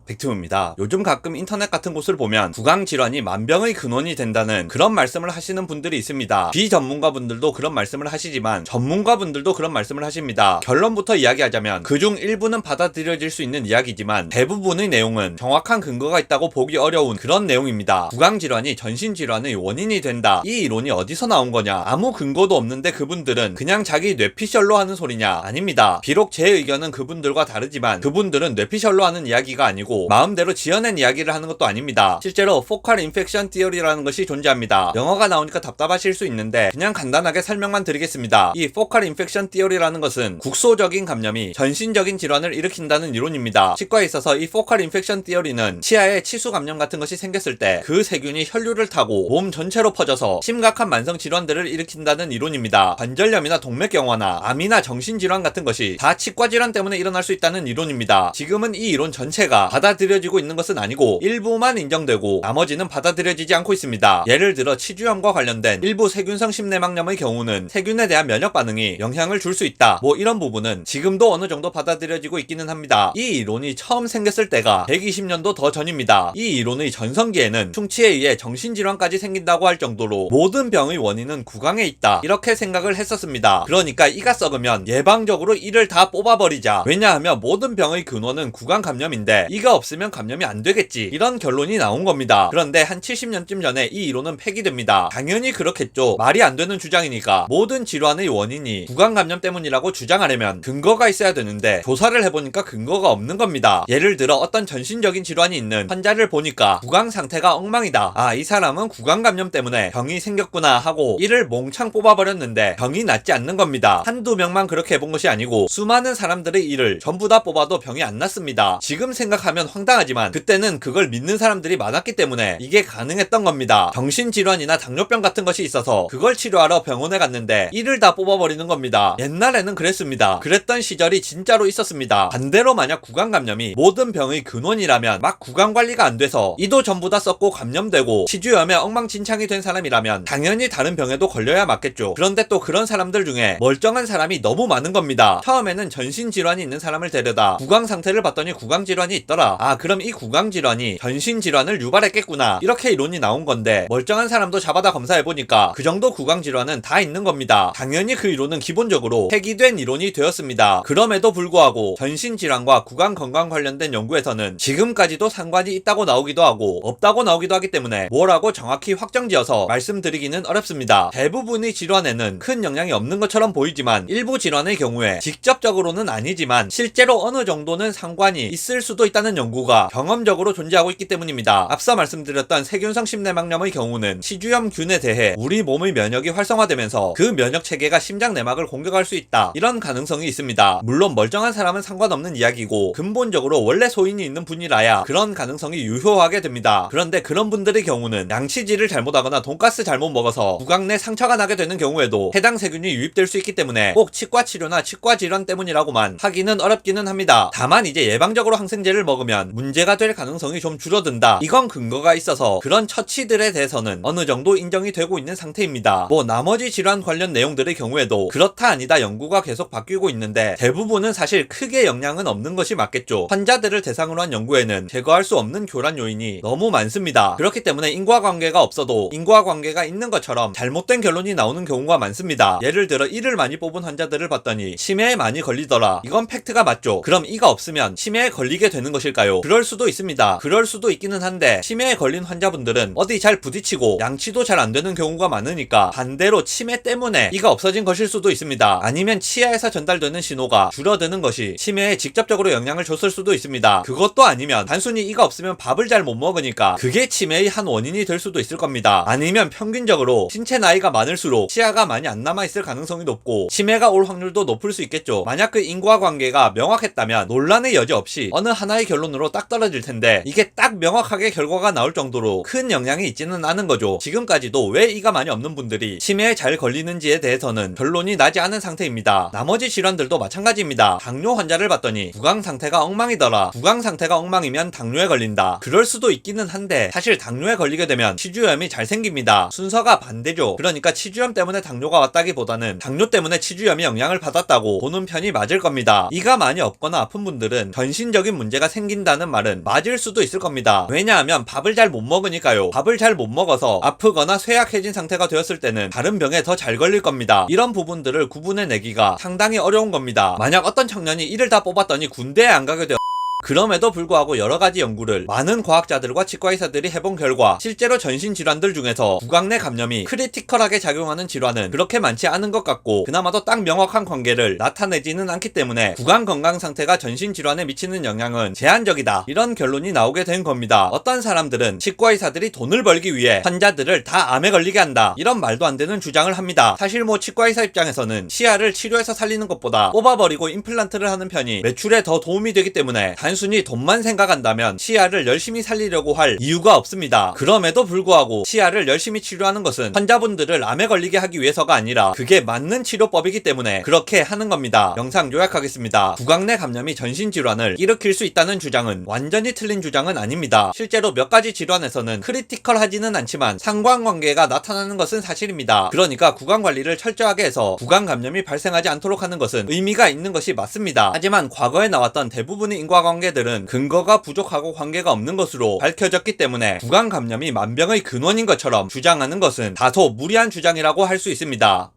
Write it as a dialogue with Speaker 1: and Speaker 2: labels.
Speaker 1: 백투입니다. 요즘 가끔 인터넷 같은 곳을 보면 구강질환이 만병의 근원이 된다는 그런 말씀을 하시는 분들이 있습니다. 비전문가분들도 그런 말씀을 하시지만 전문가분들도 그런 말씀을 하십니다. 결론부터 이야기하자면 그중 일부는 받아들여질 수 있는 이야기지만 대부분의 내용은 정확한 근거가 있다고 보기 어려운 그런 내용입니다. 구강질환이 전신질환의 원인이 된다. 이 이론이 어디서 나온 거냐? 아무 근거도 없는데 그분들은 그냥 자기 뇌피셜로 하는 소리냐? 아닙니다. 비록 제 의견은 그분들과 다르지만 그분들은 뇌피셜로 하는 이야기가 아니고 마음대로 지어낸 이야기를 하는 것도 아닙니다. 실제로 포칼 인펙션 티어리라는 것이 존재합니다. 영어가 나오니까 답답하실 수 있는데 그냥 간단하게 설명만 드리겠습니다. 이 포칼 인펙션 티어리라는 것은 국소적인 감염이 전신적인 질환을 일으킨다는 이론입니다. 치과에 있어서 이 포칼 인펙션 티어리는 치아에 치수 감염 같은 것이 생겼을 때 그 세균이 혈류를 타고 몸 전체로 퍼져서 심각한 만성 질환들을 일으킨다는 이론입니다. 관절염이나 동맥경화나 암이나 정신질환 같은 것이 다 치과 질환 때문에 일어날 수 있다는 이론입니다. 지금은 이 이론 전체가 받아들여지고 있는 것은 아니고 일부만 인정되고 나머지는 받아들여지지 않고 있습니다. 예를 들어 치주염과 관련된 일부 세균성 심내막염의 경우는 세균에 대한 면역 반응이 영향을 줄 수 있다. 이런 부분은 지금도 어느 정도 받아들여지고 있기는 합니다. 이 이론이 처음 생겼을 때가 120년도 더 전입니다. 이 이론의 전성기에는 충치에 의해 정신질환까지 생긴다고 할 정도로 모든 병의 원인은 구강에 있다. 이렇게 생각을 했었습니다. 그러니까 이가 썩으면 예방적으로 이를 다 뽑아버리자. 왜냐하면 모든 병의 근원은 구강 감염인데 이가 없으면 감염이 안 되겠지. 이런 결론이 나온 겁니다. 그런데 한 70년쯤 전에 이 이론은 폐기됩니다. 당연히 그렇겠죠. 말이 안 되는 주장이니까. 모든 질환의 원인이 구강 감염 때문이라고 주장하려면 근거가 있어야 되는데 조사를 해보니까 근거가 없는 겁니다. 예를 들어 어떤 전신적인 질환이 있는 환자를 보니까 구강 상태가 엉망이다. 아, 이 사람은 구강 감염 때문에 병이 생겼구나 하고 이를 몽창 뽑아버렸는데 병이 낫지 않는 겁니다. 한두 명만 그렇게 해본 것이 아니고 수많은 사람들의 이를 전부 다 뽑아도 병이 안 났습니다. 지금 생각하면 황당하지만 그때는 그걸 믿는 사람들이 많았기 때문에 이게 가능했던 겁니다. 정신질환이나 당뇨병 같은 것이 있어서 그걸 치료하러 병원에 갔는데 이를 다 뽑아버리는 겁니다. 옛날에는 그랬습니다. 그랬던 시절이 진짜로 있었습니다. 반대로 만약 구강감염이 모든 병의 근원이라면 막 구강관리가 안 돼서 이도 전부 다 썩고 감염되고 치주염에 엉망진창이 된 사람이라면 당연히 다른 병에도 걸려야 맞겠죠. 그런데 또 그런 사람들 중에 멀쩡한 사람이 너무 많은 겁니다. 처음에는 전신질환이 있는 사람을 데려다 구강 상태를 봤더니 구강질환이 있더라. 아, 그럼 이 구강질환이 전신질환을 유발했겠구나. 이렇게 이론이 나온 건데 멀쩡한 사람도 잡아다 검사해보니까 그 정도 구강질환은 다 있는 겁니다. 당연히 그 이론은 기본적으로 폐기된 이론이 되었습니다. 그럼에도 불구하고 전신질환과 구강건강 관련된 연구에서는 지금까지도 상관이 있다고 나오기도 하고 없다고 나오기도 하기 때문에 뭐라고 정확히 확정지어서 말씀드리기는 어렵습니다. 대부분의 질환에는 큰 영향이 없는 것처럼 보이지만 일부 질환의 경우에 직접적으로는 아니지만 실제로 어느 정도는 상관이 있을 수도 있다는 연구가 경험적으로 존재하고 있기 때문입니다. 앞서 말씀드렸던 세균성 심내막염의 경우는 치주염균에 대해 우리 몸의 면역이 활성화되면서 그 면역 체계가 심장 내막을 공격할 수 있다. 이런 가능성이 있습니다. 물론 멀쩡한 사람은 상관없는 이야기고 근본적으로 원래 소인이 있는 분이라야 그런 가능성이 유효하게 됩니다. 그런데 그런 분들의 경우는 양치질을 잘못하거나 돈가스 잘못 먹어서 구강 내 상처가 나게 되는 경우에도 해당 세균이 유입될 수 있기 때문에 꼭 치과 치료나 치과 질환 때문이라고만 하기는 어렵기는 합니다. 다만 이제 예방적으로 항생제를 먹으면 문제가 될 가능성이 좀 줄어든다. 이건 근거가 있어서 그런 처치들에 대해서는 어느 정도 인정이 되고 있는 상태입니다. 나머지 질환 관련 내용들의 경우에도 그렇다 아니다 연구가 계속 바뀌고 있는데 대부분은 사실 크게 영향은 없는 것이 맞겠죠. 환자들을 대상으로 한 연구에는 제거할 수 없는 교란 요인이 너무 많습니다. 그렇기 때문에 인과관계가 없어도 인과관계가 있는 것처럼 잘못된 결론이 나오는 경우가 많습니다. 예를 들어 이를 많이 뽑은 환자들을 봤더니 치매에 많이 걸리더라. 이건 팩트가 맞죠. 그럼 이가 없으면 치매에 걸리게 되는 것일까요? 그럴 수도 있습니다. 그럴 수도 있기는 한데 치매에 걸린 환자분들은 어디 잘 부딪히고 양치도 잘 안 되는 경우가 많으니까 반대로 치매 때문에 이가 없어진 것일 수도 있습니다. 아니면 치아에서 전달되는 신호가 줄어드는 것이 치매에 직접적으로 영향을 줬을 수도 있습니다. 그것도 아니면 단순히 이가 없으면 밥을 잘 못 먹으니까 그게 치매의 한 원인이 될 수도 있을 겁니다. 아니면 평균적으로 신체 나이가 많을수록 치아가 많이 안 남아있을 가능성이 높고 치매가 올 확률도 높을 수 있겠죠. 만약 그 인과관계가 명확했다면 논란의 여지 없이 어느 하나의 결론으로 딱 떨어질 텐데 이게 딱 명확하게 결과가 나올 정도로 큰 영향이 있지는 않은 거죠. 지금까지도 왜 이가 많이 없는 분들이 치매에 잘 걸리는지에 대해서는 결론이 나지 않은 상태입니다. 나머지 질환들도 마찬가지입니다. 당뇨 환자를 봤더니 구강 상태가 엉망이더라. 구강 상태가 엉망이면 당뇨에 걸린다. 그럴 수도 있기는 한데 사실 당뇨에 걸리게 되면 치주염이 잘 생깁니다. 순서가 반대죠. 그러니까 치주염 때문에 당뇨가 왔다기보다는 당뇨 때문에 치주염이 영향을 받았다고 보는 편이 맞을 겁니다. 이가 많이 없거나 아픈 분들은 전신적인 문제가 생긴 생긴다는 말은 맞을 수도 있을 겁니다. 왜냐하면 밥을 잘 못 먹으니까요. 밥을 잘 못 먹어서 아프거나 쇠약해진 상태가 되었을 때는 다른 병에 더 잘 걸릴 겁니다. 이런 부분들을 구분해내기가 상당히 어려운 겁니다. 만약 어떤 청년이 이를 다 뽑았더니 군대에 안 가게 되어 그럼에도 불구하고 여러가지 연구를 많은 과학자들과 치과의사들이 해본 결과 실제로 전신질환들 중에서 구강 내 감염이 크리티컬하게 작용하는 질환은 그렇게 많지 않은 것 같고 그나마도 딱 명확한 관계를 나타내지는 않기 때문에 구강 건강 상태가 전신질환에 미치는 영향은 제한적이다, 이런 결론이 나오게 된 겁니다. 어떤 사람들은 치과의사들이 돈을 벌기 위해 환자들을 다 암에 걸리게 한다, 이런 말도 안 되는 주장을 합니다. 사실 치과의사 입장에서는 치아를 치료해서 살리는 것보다 뽑아버리고 임플란트를 하는 편이 매출에 더 도움이 되기 때문에 단순히 돈만 생각한다면 치아를 열심히 살리려고 할 이유가 없습니다. 그럼에도 불구하고 치아를 열심히 치료하는 것은 환자분들을 암에 걸리게 하기 위해서가 아니라 그게 맞는 치료법이기 때문에 그렇게 하는 겁니다. 영상 요약하겠습니다. 구강 내 감염이 전신질환을 일으킬 수 있다는 주장은 완전히 틀린 주장은 아닙니다. 실제로 몇 가지 질환에서는 크리티컬하지는 않지만 상관관계가 나타나는 것은 사실입니다. 그러니까 구강 관리를 철저하게 해서 구강 감염이 발생하지 않도록 하는 것은 의미가 있는 것이 맞습니다. 하지만 과거에 나왔던 대부분의 인과관계들은 근거가 부족하고 관계가 없는 것으로 밝혀졌기 때문에 구강 감염이 만병의 근원인 것처럼 주장하는 것은 다소 무리한 주장이라고 할 수 있습니다.